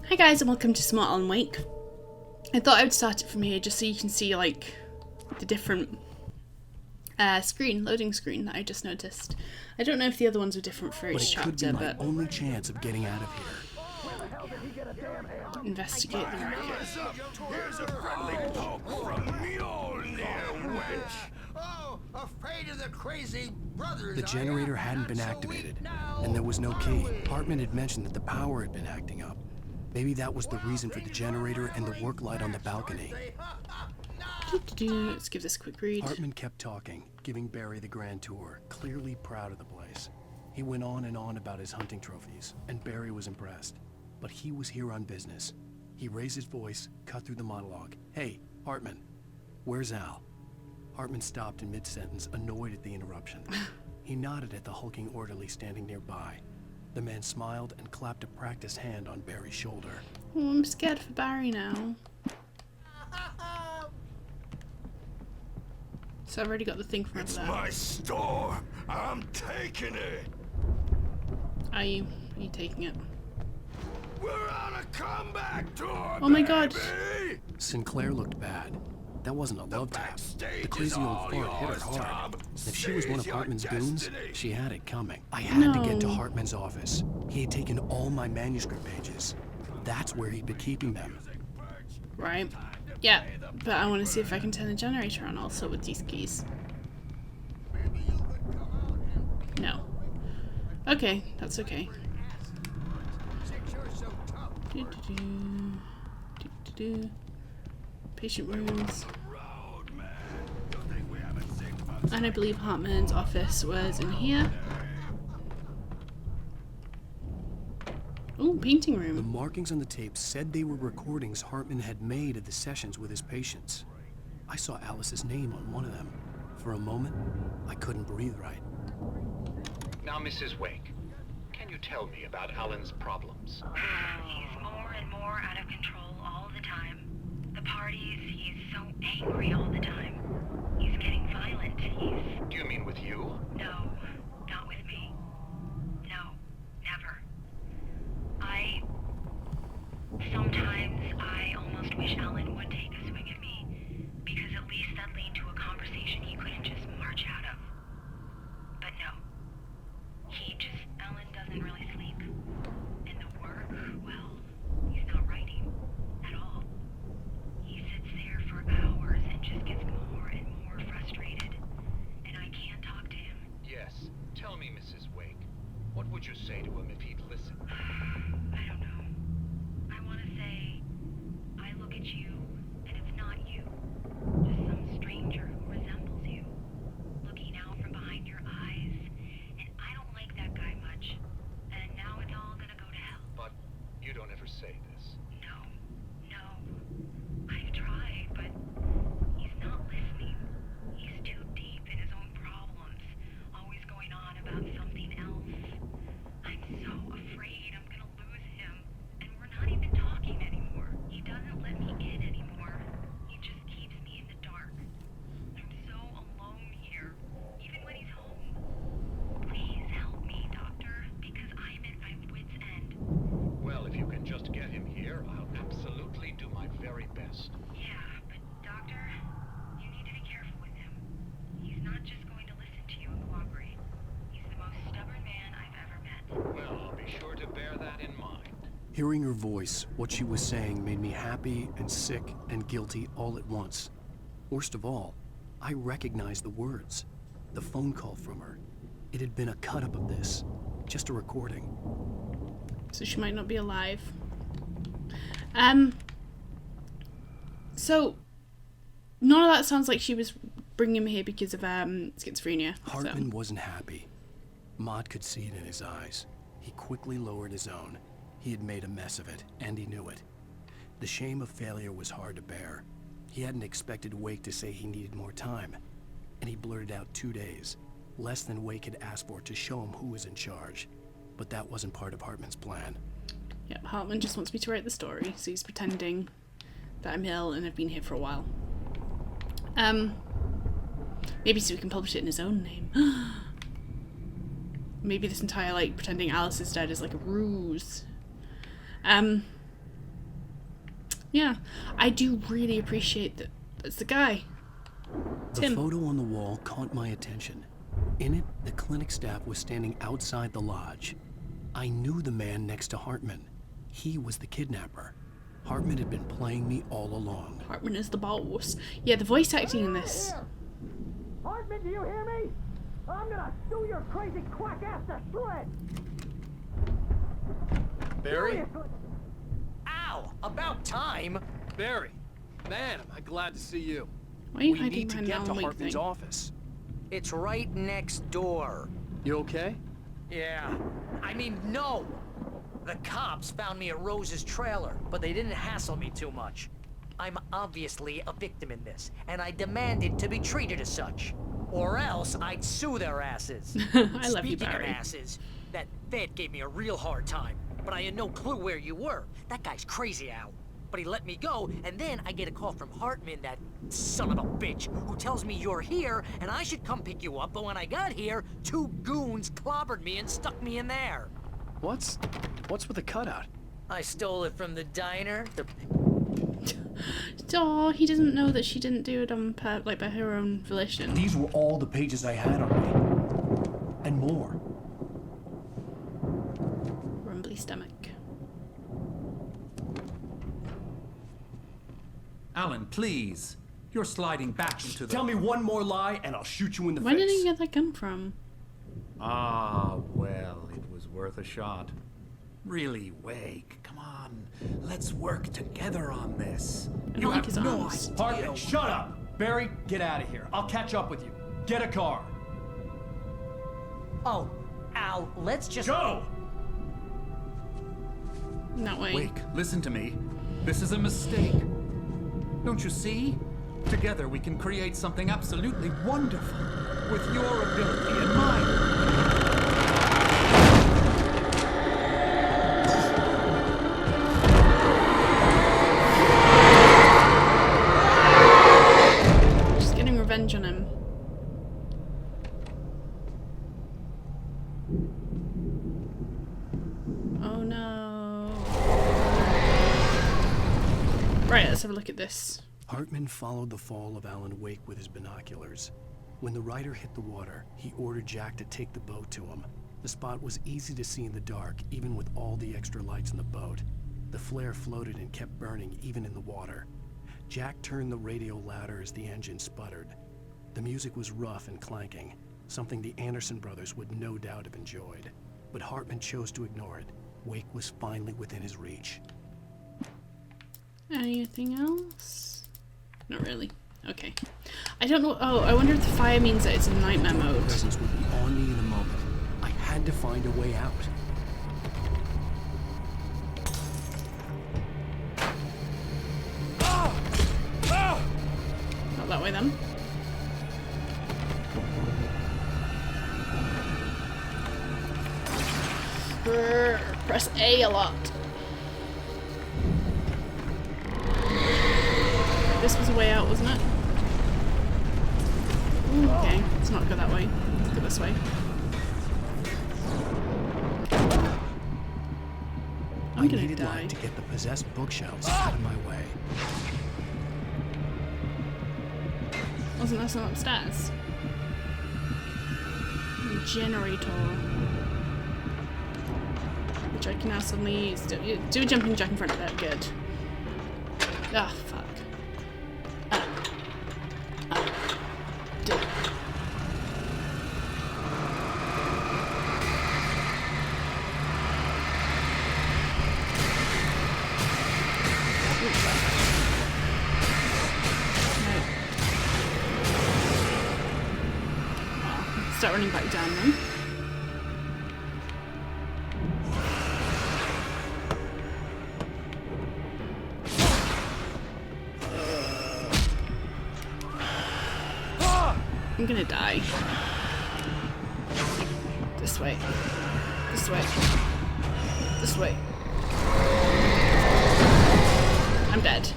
Hi guys and welcome to Smart on Wake. I thought I would start it from here just so you can see like the different loading screen that I just noticed. I don't know if the other ones are different for each chapter, but it could be my only chance of getting out of here. Investigate the racket. Here's a friendly poke from Mjolnir, wench. Oh, afraid of the crazy brothers. The generator hadn't been activated, and there was no key. Hartman had mentioned that the power had been acting up. Maybe that was the reason for the generator and the work light on the balcony. Let's give this a quick read. Hartman kept talking, giving Barry the grand tour, clearly proud of the place. He went on and on about his hunting trophies, and Barry was impressed. But he was here on business. He raised his voice, cut through the monologue. Hey, Hartman, where's Al? Hartman stopped in mid-sentence, annoyed at the interruption. He nodded at the hulking orderly standing nearby. The man smiled and clapped a practiced hand on Barry's shoulder. Oh, I'm scared for Barry now. So I've already got the thing from over there. It's my store. I'm taking it. Are you taking it? We're on a comeback tour. Oh my god. Baby. Sinclair looked bad. That wasn't a love tap. The crazy old fart hit her hard. If she was one of Hartman's goons, she had it coming. I had to get to Hartman's office. He had taken all my manuscript pages. That's where he'd been keeping them. Right. Yeah, but I want to see if I can turn the generator on also with these keys. No. Okay, that's okay. Patient rooms. And I believe Hartman's office was in here. Ooh, painting room. The markings on the tape said they were recordings Hartman had made of the sessions with his patients. I saw Alice's name on one of them. For a moment, I couldn't breathe right. Now, Mrs. Wake, can you tell me about Alan's problems? He's more and more out of control all the time. The parties, he's so angry all the time. He's getting violent. Do you mean with you? No, not with me. No, never. Sometimes I almost wish Alan would take a swing at me, because at least that'd lead to a conversation he couldn't just march out of. But no. Alan doesn't really sleep. And the work, well, he's not writing at all. He sits there for hours and just gets more and more frustrated. And I can't talk to him. Yes. Tell me, Mrs. Wake, what would you say to him if he'd listen? I don't know. I want to say, I look at you, and it's not you. Just some stranger who resembles you. Looking out from behind your eyes. And I don't like that guy much. And now it's all gonna go to hell. But you don't ever say this. No. I've tried, but he's not listening. He's too deep in his own problems. Always going on about something else. I'm so afraid I'm gonna lose him. And we're not even talking anymore. He doesn't let me in anymore. He just keeps me in the dark. I'm so alone here, even when he's home. Please help me, Doctor, because I'm at my wit's end. Well, if you can just get him here, I'll absolutely do my very best. Yeah, but Doctor, you need to be careful with him. He's not just going to listen to you and cooperate. He's the most stubborn man I've ever met. Well, I'll be sure to bear that in mind. Hearing her voice, what she was saying made me happy and sick and guilty all at once. Worst of all, I recognized the words. The phone call from her. It had been a cut-up of this. Just a recording. So she might not be alive. So none of that sounds like she was bringing him here because of schizophrenia. Hartman wasn't happy. Maud could see it in his eyes. He quickly lowered his own. He had made a mess of it, and he knew it. The shame of failure was hard to bear. He hadn't expected Wake to say he needed more time, and he blurted out 2 days, less than Wake had asked for to show him who was in charge. But that wasn't part of Hartman's plan. Yep, Hartman just wants me to write the story, so he's pretending that I'm ill and I've been here for a while. Maybe so he can publish it in his own name. Maybe this entire, like, pretending Alice is dead is like a ruse. Yeah, I do really appreciate that. That's the guy. The Tim. photo on the wall caught my attention. In it, the clinic staff was standing outside the lodge. I knew the man next to Hartman. He was the kidnapper. Hartman had been playing me all along. Hartman is the boss. Yeah, the voice acting in this. Hartman, do you hear me? I'm gonna sue your crazy quack ass to shreds! Barry? Ow! About time! Barry! Man, am I glad to see you. Why are you We hiding need to behind get to Alan Wake Hartman's thing? office. It's right next door. You okay? Yeah. I mean, no! The cops found me at Rose's trailer, but they didn't hassle me too much. I'm obviously a victim in this, and I demanded to be treated as such. Or else I'd sue their asses. I love you, Speaking of Barry. asses, that Fed gave me a real hard time, but I had no clue where you were. That guy's crazy, Al. But he let me go, and then I get a call from Hartman, that son of a bitch, who tells me you're here, and I should come pick you up, but when I got here, 2 goons clobbered me and stuck me in there. What's with the cutout? I stole it from the diner. Oh, he doesn't know that she didn't do it on like by her own volition. These were all the pages I had on me. And more. Rumbly stomach. Alan, please. You're sliding back into the... Tell me one more lie and I'll shoot you in the Where face. did he get that gun from? Ah, well, it was worth a shot. Really, Wake, come on. Let's work together on this. I don't like his arms. Hartman, shut up! Barry, get out of here. I'll catch up with you. Get a car. Oh, Al, let's just... Go! That way. Wake, listen to me. This is a mistake. Don't you see? Together we can create something absolutely wonderful. With your ability and mine. Just getting revenge on him. Oh no. Right, let's have a look at this. Hartman followed the fall of Alan Wake with his binoculars. When the rider hit the water, he ordered Jack to take the boat to him. The spot was easy to see in the dark, even with all the extra lights in the boat. The flare floated and kept burning even in the water. Jack turned the radio louder as the engine sputtered. The music was rough and clanking, something the Anderson brothers would no doubt have enjoyed. But Hartman chose to ignore it. Wake was finally within his reach. Anything else? Not really. Okay. I don't know. Oh, I wonder if the fire means that it's in nightmare mode. Presence would be on me in a moment. I had to find a way out. Not that way then. Press A a lot. This was a way out, wasn't it? Ooh, okay, let's not go that way. Let's go this way. I'm I gonna needed die. light to get the possessed bookshelves out of my way. Wasn't there some upstairs? Generator. Which I can now suddenly use. Do a jumping jack in front of that. Good. Ah, fuck. Do it. Start running back down then. I'm gonna die. This way. This way. This way. I'm dead.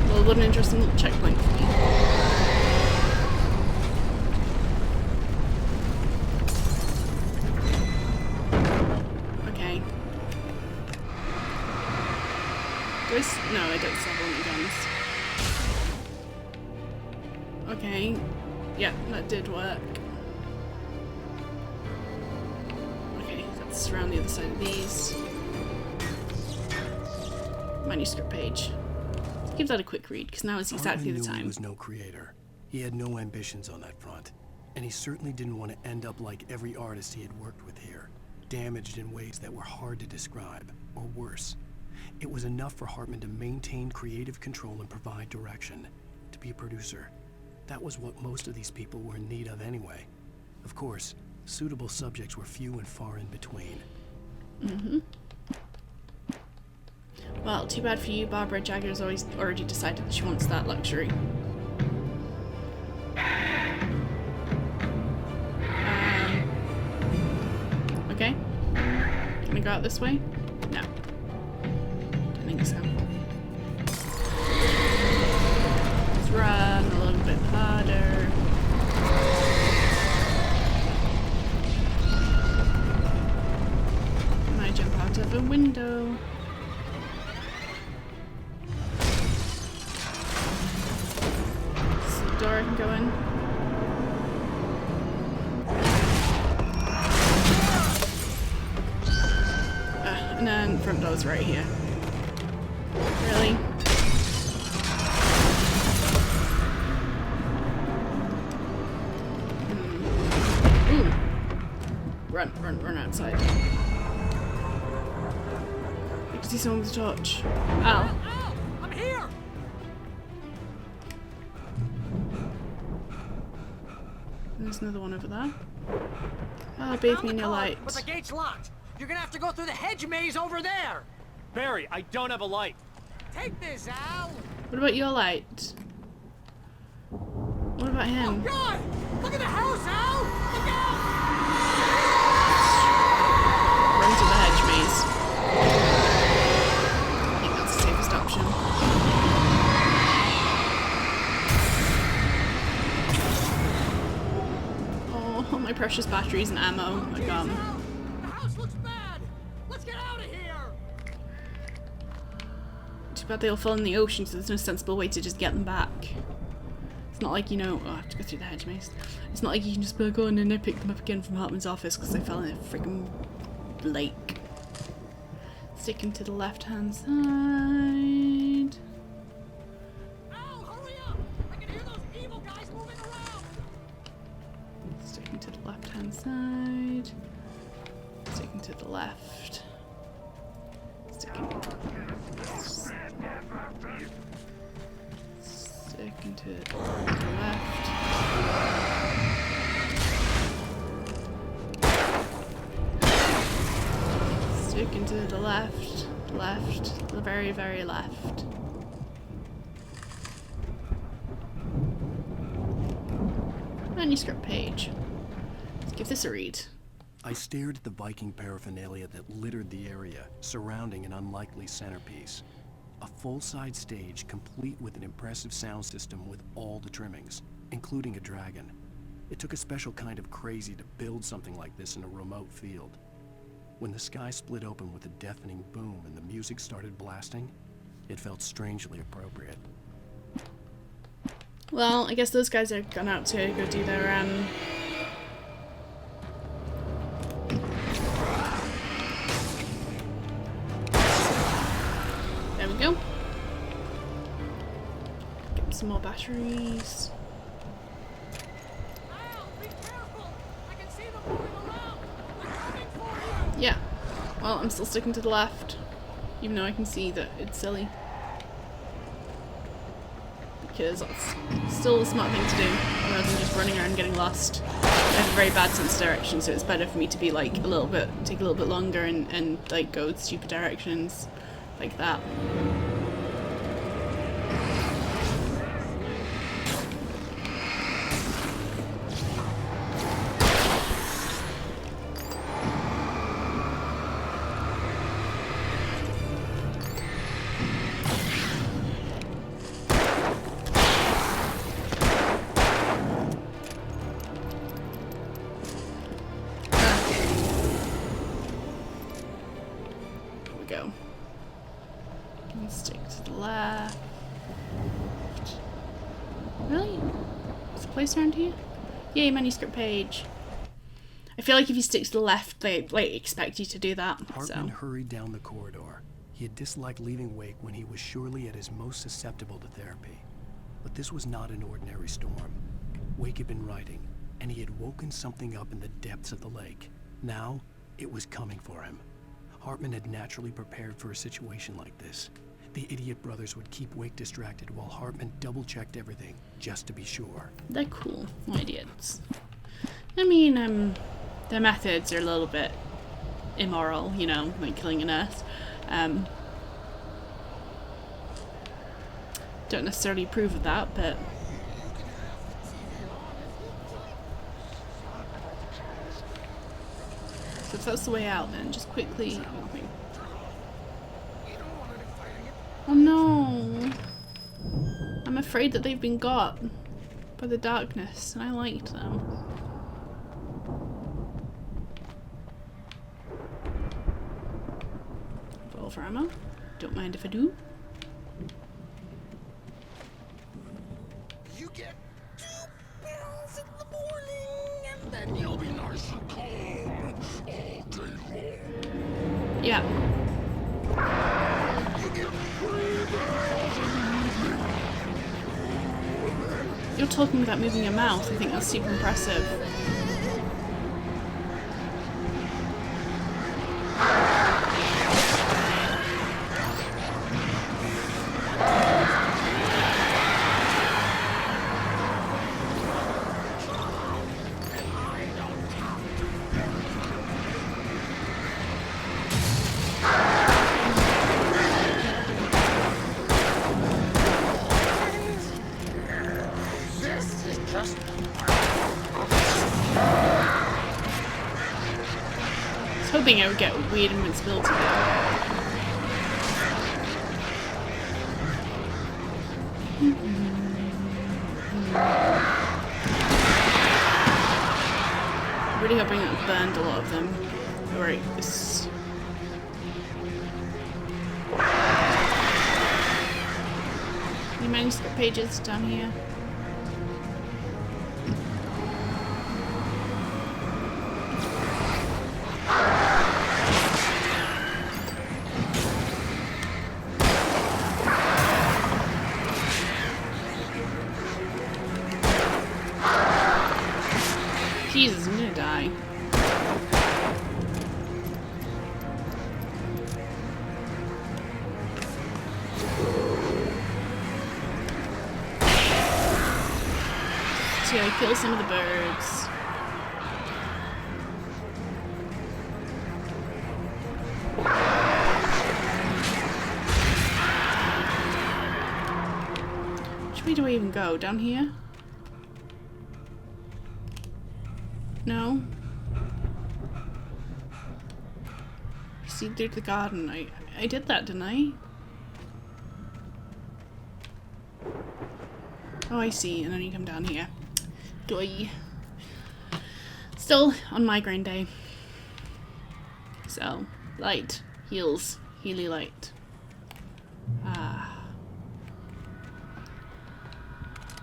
Well, what an interesting little checkpoint for me. No, I don't still have all my guns. Okay. Yeah, that did work. Okay, let's surround the other side of these. Manuscript page. Give that a quick read, because now is exactly Hartman the knew he time. was no creator. He had no ambitions on that front. And he certainly didn't want to end up like every artist he had worked with here, damaged in ways that were hard to describe, or worse. It was enough for Hartman to maintain creative control and provide direction, to be a producer. That was what most of these people were in need of anyway. Of course, suitable subjects were few and far in between. Well, too bad for you. Barbara Jagger has already decided that she wants that luxury. Okay. Can I go out this way? No. Don't think so. Let's run a little bit harder. Can I jump out of a window? Is the door I can go in? And then front door's right here. Really? Ooh. Run outside. I can see someone with a torch. Ow. Ow! I'm here! There's another one over there. Oh, bathe me in your light. But the gate's locked. You're gonna have to go through the hedge maze over there. Barry, I don't have a light. Take this, Al. What about your light? What about him? God! Look at the house, Al! Look out! Run to the hedge maze. I think that's the safest option. Oh, my precious batteries and ammo are gone. The house looks bad. Let's get out of here. Too bad they all fall in the ocean, so there's no sensible way to just get them back. It's not like, you know, oh, I have to go through the hedge maze. It's not like you can just be like, oh, and then I pick them up again from Hartman's office because they fell in a freaking lake. Sticking to the left-hand side. Al, hurry up! I can hear those evil guys moving around. Sticking to the left-hand side. Sticking to the left. Sticking to the left. Sticking to the left, the very, very left. Manuscript page. Let's give this a read. I stared at the Viking paraphernalia that littered the area, surrounding an unlikely centerpiece. A full-size stage complete with an impressive sound system with all the trimmings, including a dragon. It took a special kind of crazy to build something like this in a remote field. When the sky split open with a deafening boom and the music started blasting, it felt strangely appropriate. Well, I guess those guys are gone out to go do their, There we go. Get some more batteries. Al, be careful! I can see them moving around. They're coming for you. Yeah. Well, I'm still sticking to the left, even though I can see that it's silly. Because that's still the smart thing to do, rather than just running around and getting lost. I have a very bad sense of direction, so it's better for me to be like take a little bit longer and like go stupid directions like that. Stick to the left. Really? Is a place around here? Yay, manuscript page. I feel like if you stick to the left, they like expect you to do that. Hartman So hurried down the corridor. He had disliked leaving Wake when he was surely at his most susceptible to therapy. But this was not an ordinary storm. Wake had been writing, and he had woken something up in the depths of the lake. Now, it was coming for him. Hartman had naturally prepared for a situation like this. The idiot brothers would keep Wake distracted while Hartman double-checked everything, just to be sure. they're cool idiots. I mean, their methods are a little bit immoral, you know, like killing a nurse. Don't necessarily approve of that, but so if that's the way out, then just quickly. Oh no! I'm afraid that they've been got by the darkness, and I liked them. Revolver ammo. Don't mind if I do. You get 2 pills in the morning, and then you'll be nice and calm all day long. Yeah. You get 3 pills in the evening. You're talking without moving your mouth. I think that's super impressive. This is just I was hoping I would get weird invincibility there. Really hoping it burned a lot of them. Alright, this. Any manuscript pages down here? Jesus, I'm gonna die. So I kill some of the birds. Which way do I even go? Down here? No. See through the garden. I did that, didn't I? Oh, I see. And then you come down here. Doi. Still on migraine day. So, light. Heals. Healy light.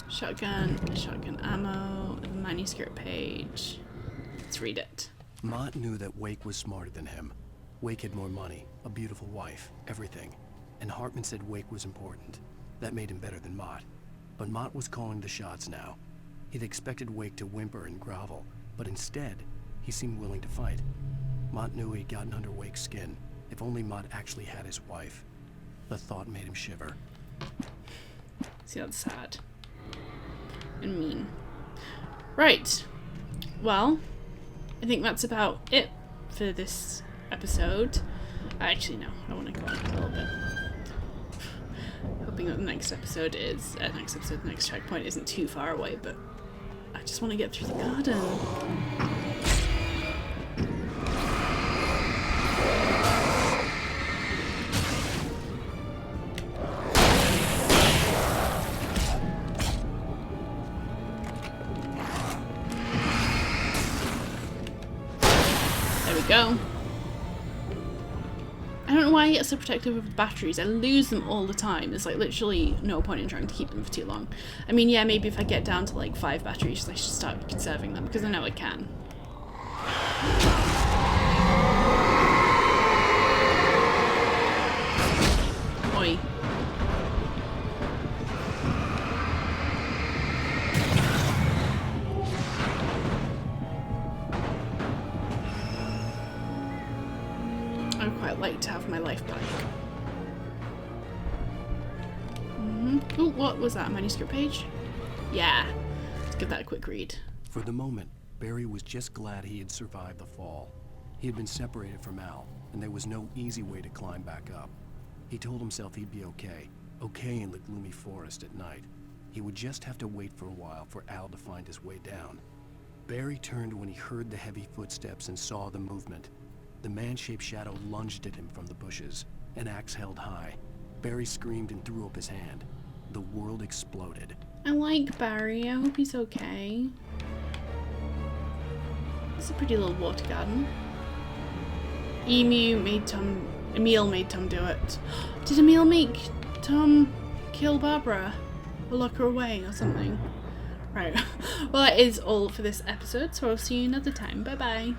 Shotgun. Shotgun ammo. Manuscript page. Let's read it. Mott knew that Wake was smarter than him. Wake had more money, a beautiful wife, everything. And Hartman said Wake was important. That made him better than Mott. But Mott was calling the shots now. He'd expected Wake to whimper and grovel, but instead, he seemed willing to fight. Mott knew he'd gotten under Wake's skin. If only Mott actually had his wife. The thought made him shiver. See, that's sad. And mean. Right. Well, I think that's about it for this episode. Actually, no. I want to go on a little bit. Hoping that the next episode, the next checkpoint isn't too far away, but I just want to get through the garden. There we go. I don't know why I get so protective of batteries. I lose them all the time. There's like literally no point in trying to keep them for too long. I mean, yeah, maybe if I get down to like 5 batteries, I should start conserving them because I know I can. Oi. I would quite like to have my life back. Oh, what was that? A manuscript page? Yeah. Let's give that a quick read. For the moment, Barry was just glad he had survived the fall. He had been separated from Al, and there was no easy way to climb back up. He told himself he'd be okay in the gloomy forest at night. He would just have to wait for a while for Al to find his way down. Barry turned when he heard the heavy footsteps and saw the movement. The man-shaped shadow lunged at him from the bushes, an axe held high. Barry screamed and threw up his hand. The world exploded. I like Barry. I hope he's okay. It's a pretty little water garden. Emil made Tom do it. Did Emil make Tom kill Barbara? Or lock her away or something? Right. Well, that is all for this episode, so I'll see you another time. Bye bye.